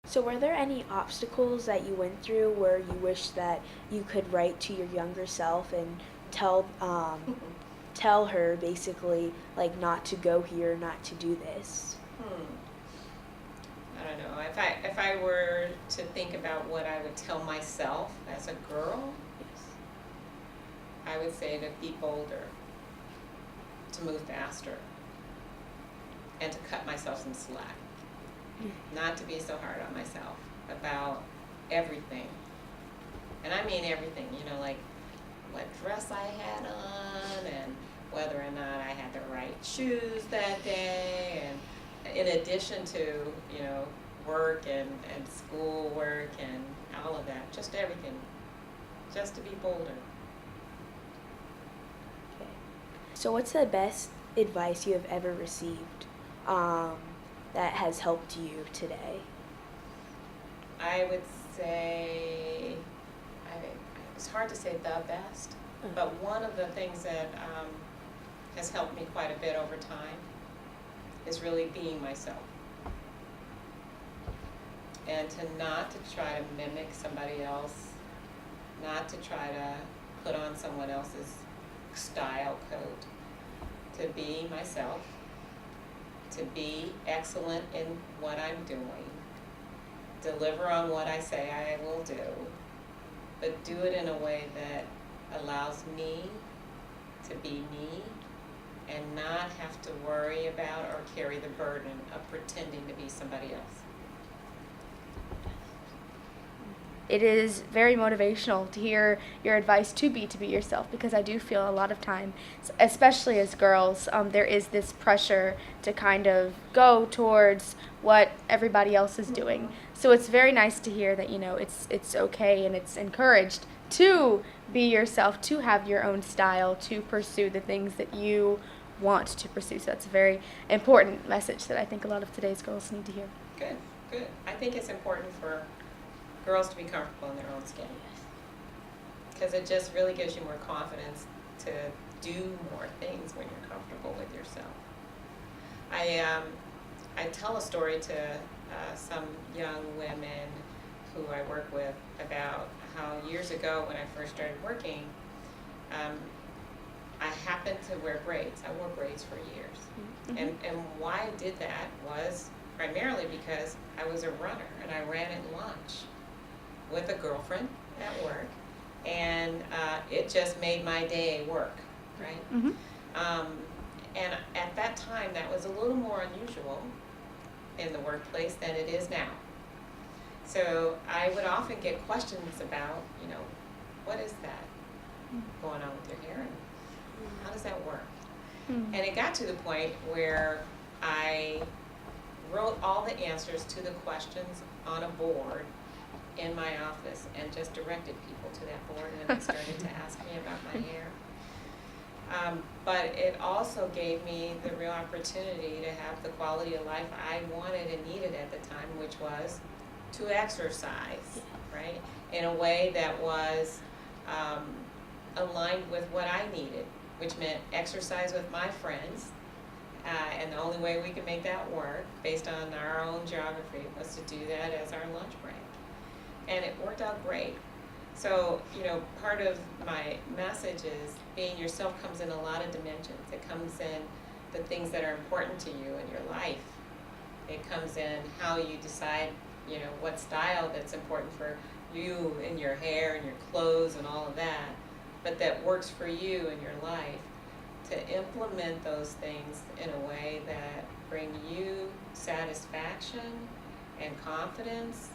So were there any obstacles that you went through where you wish that you could write to your younger self and tell her basically like not to go here, not to do this? I don't know. If I were to think about what I would tell myself as a girl, Yes. I would say to be bolder, to move faster, and to cut myself some slack. Not to be so hard on myself about everything. And I mean everything, like what dress I had on and whether or not I had the right shoes that day, and in addition to, work and school work and all of that, just everything, just to be bolder. Okay. So what's the best advice you have ever received that has helped you today? I would say, it's hard to say the best, but one of the things that has helped me quite a bit over time is really being myself. And to not to try to mimic somebody else, not to try to put on someone else's style coat, to be myself, to be excellent in what I'm doing, deliver on what I say I will do, but do it in a way that allows me to be me and not have to worry about or carry the burden of pretending to be somebody else. It is very motivational to hear your advice to be yourself, because I do feel a lot of time, especially as girls, there is this pressure to kind of go towards what everybody else is doing. So it's very nice to hear that, it's okay and it's encouraged to be yourself, to have your own style, to pursue the things that you want to pursue. So that's a very important message that I think a lot of today's girls need to hear. Good. I think it's important for girls to be comfortable in their own skin, because it just really gives you more confidence to do more things when you're comfortable with yourself. I tell a story to some young women who I work with about how years ago when I first started working, I happened to wear braids. I wore braids for years. And why I did that was primarily because I was a runner and I ran at lunch with a girlfriend at work, and it just made my day work, right? And at that time, that was a little more unusual in the workplace than it is now. So I would often get questions about, what is that going on with your hair, and how does that work? And it got to the point where I wrote all the answers to the questions on a board in my office and just directed people to that board, and they started to ask me about my hair. But it also gave me the real opportunity to have the quality of life I wanted and needed at the time, which was to exercise, right, in a way that was aligned with what I needed, which meant exercise with my friends. And the only way we could make that work, based on our own geography, was to do that as our lunch break. And it worked out great. So, part of my message is being yourself comes in a lot of dimensions. It comes in the things that are important to you in your life. It comes in how you decide, what style that's important for you in your hair and your clothes and all of that, but that works for you in your life. To implement those things in a way that bring you satisfaction and confidence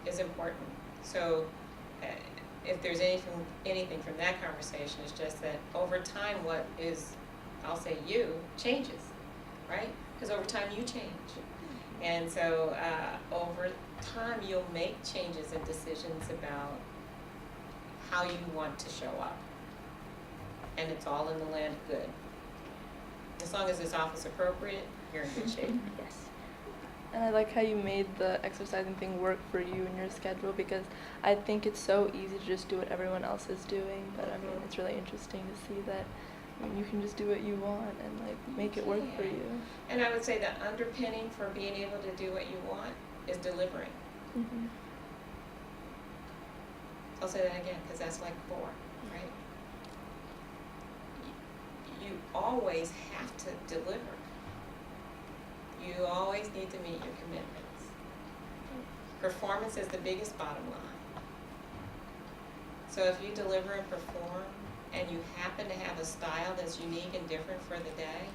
is important. So if there's anything from that conversation, it's just that over time what is, I'll say you, changes, right? Because over time you change. And so over time you'll make changes and decisions about how you want to show up. And it's all in the land of good. As long as it's office appropriate, you're in good shape. Yes. And I like how you made the exercising thing work for you and your schedule, because I think it's so easy to just do what everyone else is doing, but I mean, it's really interesting to see that you can just do what you want and make it work for you. And I would say the underpinning for being able to do what you want is delivering. Mm-hmm. I'll say that again, because that's like core, right? You always have to deliver. You always need to meet your commitments. Performance is the biggest bottom line. So if you deliver and perform, and you happen to have a style that's unique and different for the day,